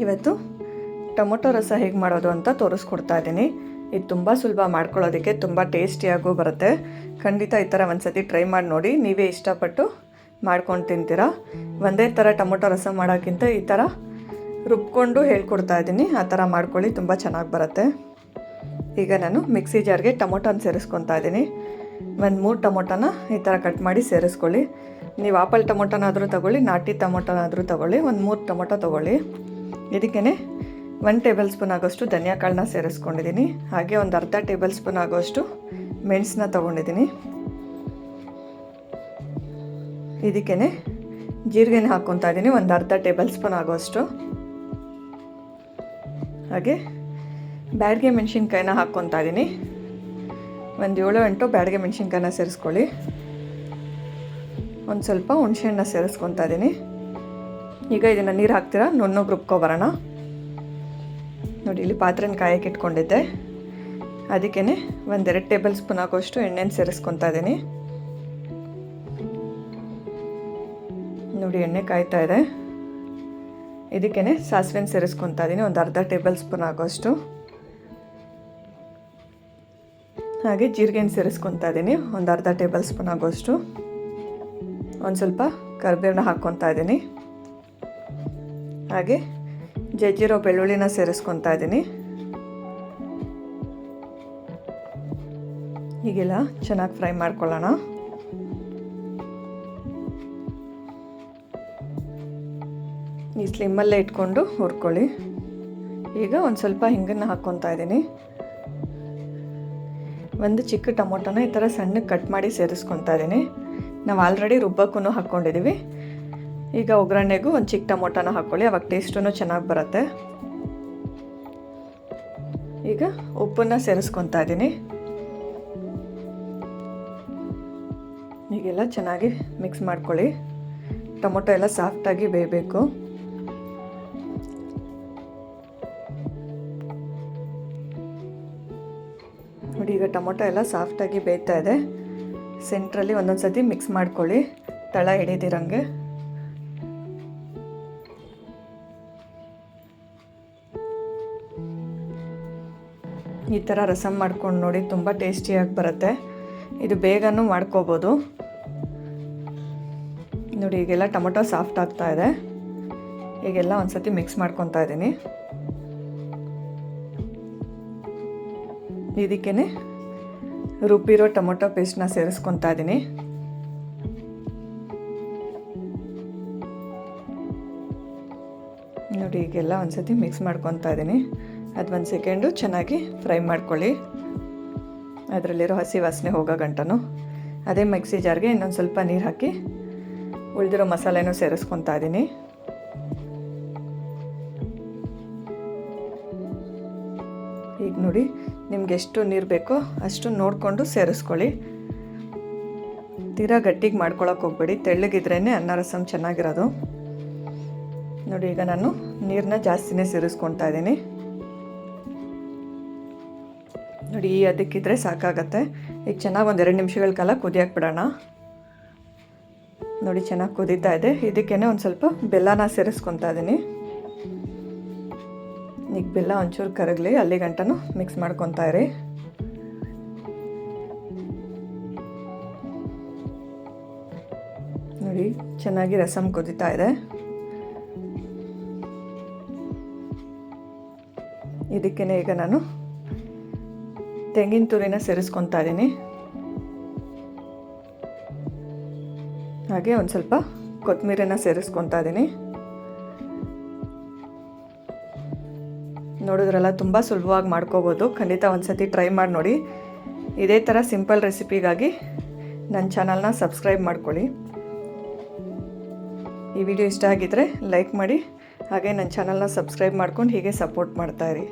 ಇವತ್ತು ಟೊಮೊಟೊ ರಸ ಹೇಗೆ ಮಾಡೋದು ಅಂತ ತೋರಿಸ್ಕೊಡ್ತಾ ಇದ್ದೀನಿ. ಇದು ತುಂಬ ಸುಲಭ ಮಾಡ್ಕೊಳ್ಳೋದಕ್ಕೆ, ತುಂಬ ಟೇಸ್ಟಿಯಾಗೂ ಬರುತ್ತೆ. ಖಂಡಿತ ಈ ಥರ ಒಂದ್ಸತಿ ಟ್ರೈ ಮಾಡಿ ನೋಡಿ, ನೀವೇ ಇಷ್ಟಪಟ್ಟು ಮಾಡ್ಕೊಂಡು ತಿಂತೀರಾ. ಒಂದೇ ಥರ ಟೊಮೊಟೊ ರಸ ಮಾಡೋಕ್ಕಿಂತ ಈ ಥರ ರುಬ್ಕೊಂಡು ಹೇಳ್ಕೊಡ್ತಾ ಇದ್ದೀನಿ, ಆ ಥರ ಮಾಡ್ಕೊಳ್ಳಿ, ತುಂಬ ಚೆನ್ನಾಗಿ ಬರುತ್ತೆ. ಈಗ ನಾನು ಮಿಕ್ಸಿ ಜಾರ್ಗೆ ಟೊಮೊಟೊನ ಸೇರಿಸ್ಕೊತಾ ಇದ್ದೀನಿ. ಒಂದು 3 ಟೊಮೊಟೊನ ಈ ಥರ ಕಟ್ ಮಾಡಿ ಸೇರಿಸ್ಕೊಳ್ಳಿ. ನೀವು ಆಪಲ್ ಟೊಮೊಟೊನಾದರೂ ತೊಗೊಳ್ಳಿ, ನಾಟಿ ಟೊಮೊಟೊನಾದರೂ ತೊಗೊಳ್ಳಿ. ಒಂದು 3 ಟೊಮೊಟೊ ತೊಗೊಳ್ಳಿ. ಇದಕ್ಕೇ 1 ಟೇಬಲ್ ಸ್ಪೂನ್ ಆಗೋಷ್ಟು ಧನಿಯಾ ಕಾಳನ್ನ ಸೇರಿಸ್ಕೊಂಡಿದ್ದೀನಿ. ಹಾಗೆ ಒಂದು ಅರ್ಧ ಟೇಬಲ್ ಸ್ಪೂನ್ ಆಗೋಷ್ಟು ಮೆಣಸನ್ನ ತೊಗೊಂಡಿದ್ದೀನಿ. ಇದಕ್ಕೇ ಜೀರಿಗೆನ ಹಾಕ್ಕೊತಾ ಇದ್ದೀನಿ, ಒಂದು ಅರ್ಧ ಟೇಬಲ್ ಸ್ಪೂನ್ ಆಗೋಷ್ಟು. ಹಾಗೆ ಬ್ಯಾಡಗೆ ಮೆಣಸಿನ್ಕಾಯಿನ ಹಾಕ್ಕೊತಾ ಇದ್ದೀನಿ. ಒಂದು 7-8 ಬ್ಯಾಡಗೆ ಮೆಣಸಿನ್ಕಾಯಿನ ಸೇರಿಸ್ಕೊಳ್ಳಿ. ಒಂದು ಸ್ವಲ್ಪ ಹುಣಸೆಹಣ್ಣ ಸೇರಿಸ್ಕೊತಾ ಇದ್ದೀನಿ. ಈಗ ಇದನ್ನು ನೀರು ಹಾಕ್ತೀರಾ, ನುಣ್ಣಗೆ ರುಬ್ಕೊಬರೋಣ. ನೋಡಿ, ಇಲ್ಲಿ ಪಾತ್ರೆನ ಕಾಯಕ್ಕೆ ಇಟ್ಕೊಂಡಿದ್ದೆ. ಅದಕ್ಕೇ ಒಂದು 2 ಟೇಬಲ್ ಸ್ಪೂನ್ ಆಗೋಷ್ಟು ಎಣ್ಣೆನ ಸೇರಿಸ್ಕೊತಾ ಇದ್ದೀನಿ. ನೋಡಿ, ಎಣ್ಣೆ ಕಾಯ್ತಾ ಇದೆ. ಇದಕ್ಕೇ ಸಾಸಿವೆನ ಸೇರಿಸ್ಕೊತಾ ಇದ್ದೀನಿ, ಒಂದು ಅರ್ಧ ಟೇಬಲ್ ಸ್ಪೂನ್ ಆಗೋಷ್ಟು. ಹಾಗೆ ಜೀರಿಗೆನ ಸೇರಿಸ್ಕೊತಾ ಇದ್ದೀನಿ, ಒಂದು ಅರ್ಧ ಟೇಬಲ್ ಸ್ಪೂನ್ ಆಗೋಷ್ಟು. ಒಂದು ಸ್ವಲ್ಪ ಕರಿಬೇವನ್ನ ಹಾಕ್ಕೊತಾ ಇದ್ದೀನಿ. ಹಾಗೆ ಜಜ್ಜಿರೋ ಬೆಳ್ಳುಳ್ಳಿನ ಸೇರಿಸ್ಕೊತಾ ಇದ್ದೀನಿ. ಹೀಗೆಲ್ಲ ಚೆನ್ನಾಗಿ ಫ್ರೈ ಮಾಡ್ಕೊಳ್ಳೋಣ. ಈ ಸ್ಲಿಮ್ಮಲ್ಲೇ ಇಟ್ಕೊಂಡು ಹುರ್ಕೊಳ್ಳಿ. ಈಗ ಒಂದು ಸ್ವಲ್ಪ ಹಿಂಗನ್ನು ಹಾಕ್ಕೊತಾ ಇದ್ದೀನಿ. ಒಂದು ಚಿಕ್ಕ ಟೊಮೊಟೊನ ಈ ಥರ ಸಣ್ಣಗೆ ಕಟ್ ಮಾಡಿ ಸೇರಿಸ್ಕೊತಾ ಇದ್ದೀನಿ. ನಾವು ಆಲ್ರೆಡಿ ರುಬ್ಬಕ್ಕೂ ಹಾಕ್ಕೊಂಡಿದ್ದೀವಿ. ಈಗ ಒಗ್ಗರಣೆಗೂ ಒಂದು ಚಿಕ್ಕ ಟೊಮೊಟೊನ ಹಾಕ್ಕೊಳ್ಳಿ, ಅವಾಗ ಟೇಸ್ಟೂ ಚೆನ್ನಾಗಿ ಬರುತ್ತೆ. ಈಗ ಉಪ್ಪನ್ನು ಸೇರಿಸ್ಕೊತಾ ಇದ್ದೀನಿ. ಹೀಗೆಲ್ಲ ಚೆನ್ನಾಗಿ ಮಿಕ್ಸ್ ಮಾಡ್ಕೊಳ್ಳಿ. ಟೊಮೊಟೊ ಎಲ್ಲ ಸಾಫ್ಟಾಗಿ ಬೇಯಬೇಕು. ನೋಡಿ, ಈಗ ಟೊಮೊಟೊ ಎಲ್ಲ ಸಾಫ್ಟಾಗಿ ಬೇಯ್ತಾ ಇದೆ. ಸೆಂಟ್ರಲ್ಲಿ ಒಂದೊಂದು ಸತಿ ಮಿಕ್ಸ್ ಮಾಡ್ಕೊಳ್ಳಿ, ತಳ ಹಿಡಿದಿರಂಗೆ. ಈ ಥರ ರಸಮ್ ಮಾಡ್ಕೊಂಡು ನೋಡಿ, ತುಂಬ ಟೇಸ್ಟಿಯಾಗಿ ಬರುತ್ತೆ. ಇದು ಬೇಗನೂ ಮಾಡ್ಕೋಬೋದು. ನೋಡಿ, ಈಗೆಲ್ಲ ಟೊಮೊಟೊ ಸಾಫ್ಟ್ ಆಗ್ತಾ ಇದೆ. ಈಗೆಲ್ಲ ಒಂದು ಸತಿ ಮಿಕ್ಸ್ ಮಾಡ್ಕೊತಾ ಇದ್ದೀನಿ. ಇದಕ್ಕೇ ರುಬ್ಬಿರೋ ಟೊಮೊಟೊ ಪೇಸ್ಟ್ನ ಸೇರಿಸ್ಕೊತಾ ಇದ್ದೀನಿ. ನೋಡಿ, ಈಗೆಲ್ಲ ಒಂದು ಸತಿ ಮಿಕ್ಸ್ ಮಾಡ್ಕೊತಾ ಇದ್ದೀನಿ. ಅದು 1 ಸೆಕೆಂಡು ಚೆನ್ನಾಗಿ ಫ್ರೈ ಮಾಡ್ಕೊಳ್ಳಿ, ಅದರಲ್ಲಿರೋ ಹಸಿ ವಾಸನೆ ಹೋಗೋ ಗಂಟನು. ಅದೇ ಮಿಕ್ಸಿ ಜಾರ್ಗೆ ಇನ್ನೊಂದು ಸ್ವಲ್ಪ ನೀರು ಹಾಕಿ ಉಳಿದಿರೋ ಮಸಾಲೆನೂ ಸೇರಿಸ್ಕೊತಾ ಇದ್ದೀನಿ. ಈಗ ನೋಡಿ, ನಿಮ್ಗೆ ಎಷ್ಟು ನೀರು ಬೇಕೋ ಅಷ್ಟು ನೋಡಿಕೊಂಡು ಸೇರಿಸ್ಕೊಳ್ಳಿ. ತೀರಾ ಗಟ್ಟಿಗೆ ಮಾಡ್ಕೊಳಕ್ಕೆ ಹೋಗ್ಬೇಡಿ, ತೆಳ್ಳಗಿದ್ರೇ ಅನ್ನ ರಸಮ್ ಚೆನ್ನಾಗಿರೋದು. ನೋಡಿ, ಈಗ ನಾನು ನೀರನ್ನ ಜಾಸ್ತಿನೇ ಸೇರಿಸ್ಕೊತಾ ಇದ್ದೀನಿ. ನೋಡಿ, ಈ ಅದಕ್ಕಿದ್ರೆ ಸಾಕಾಗತ್ತೆ. ಈಗ ಚೆನ್ನಾಗಿ ಒಂದು 2 ನಿಮಿಷಗಳ ಕಾಲ ಕುದಿಯಕ್ಕೆ ಬಿಡೋಣ. ನೋಡಿ, ಚೆನ್ನಾಗಿ ಕುದೀತಾ ಇದೆ. ಇದಕ್ಕೇ ಒಂದು ಸ್ವಲ್ಪ ಬೆಲ್ಲನ ಸೇರಿಸ್ಕೊತಾ ಇದ್ದೀನಿ. ಈಗ ಬೆಲ್ಲ ಒಂಚೂರು ಕರಗಲಿ, ಅಲ್ಲಿ ಗಂಟನೂ ಮಿಕ್ಸ್ ಮಾಡ್ಕೊತಾ ಇರಿ. ನೋಡಿ, ಚೆನ್ನಾಗಿ ರಸಮ್ ಕುದೀತಾ ಇದೆ. ಇದಕ್ಕೇ ಈಗ ನಾನು ತೆಂಗಿನ ತುರಿನ ಸೇರಿಸ್ಕೊತಾ ಇದ್ದೀನಿ. ಹಾಗೆ ಒಂದು ಸ್ವಲ್ಪ ಕೊತ್ತಂಬರಿನ ಸೇರಿಸ್ಕೊತಾ ಇದ್ದೀನಿ. ನೋಡಿದ್ರಲ್ಲ, ತುಂಬ ಸುಲಭವಾಗಿ ಮಾಡ್ಕೋಬೋದು. ಖಂಡಿತ ಒಂದು ಸತಿ ಟ್ರೈ ಮಾಡಿ ನೋಡಿ. ಇದೇ ಥರ ಸಿಂಪಲ್ ರೆಸಿಪಿಗಾಗಿ ನನ್ನ ಚಾನಲ್ನ ಸಬ್ಸ್ಕ್ರೈಬ್ ಮಾಡ್ಕೊಳ್ಳಿ. ಈ ವಿಡಿಯೋ ಇಷ್ಟ ಆಗಿದ್ದರೆ ಲೈಕ್ ಮಾಡಿ, ಹಾಗೆ ನನ್ನ ಚಾನಲ್ನ ಸಬ್ಸ್ಕ್ರೈಬ್ ಮಾಡ್ಕೊಂಡು ಹೀಗೆ ಸಪೋರ್ಟ್ ಮಾಡ್ತಾಯಿರಿ.